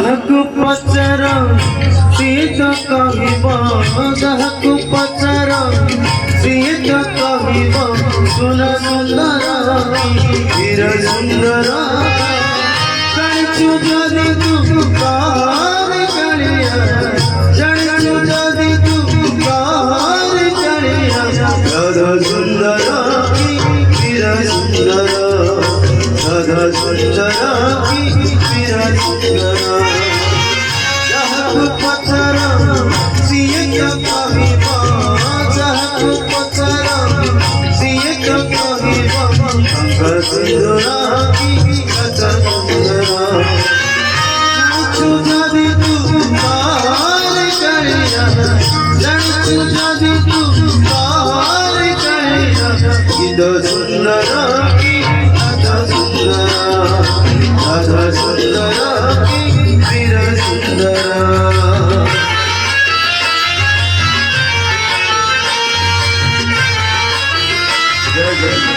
ଯାହାକୁ ପଚାର ସିଏ ତ କହିବ, ଯାହାକୁ ପଚାର ସିଏ ତ କହିବ ସୁନ ସୁନ୍ଦର ଧୀର ସୁନ୍ଦର। ଜାଣିଛୁ ଯଦି ତୁ କାହାରି କାଳିଆ, ଜାଣିଛୁ ଯଦି ତୁ କାହାରି କାଳିଆ, ରାଧା ସୁନ୍ଦର ଧୀର ସୁନ୍ଦର, ରାଧା ସୁନ୍ଦର ଧୀର ସୁନ୍ଦର। ଯାହାକୁ ପଚାର ସିଏ ତ କହିବ, ଯାହାକୁ ପଚାର ସିଏ ତ କହିବ ରଙ୍ଗ ସୁନ୍ଦର ରାଧା ସୁନ୍ଦର। ଜାଣିଛୁ ଯଦି ତୁ କାହାରି କାଳିଆ, ଜାଣିଛୁ ଯଦି ତୁ କାହାରି କାଳିଆ, ଗୀତ ସୁନ୍ଦର ରାଧା ସୁନ୍ଦର, ରାଧା ସୁନ୍ଦର ଧୀର ସୁନ୍ଦର। जय जय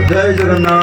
जय जगन्नाथ।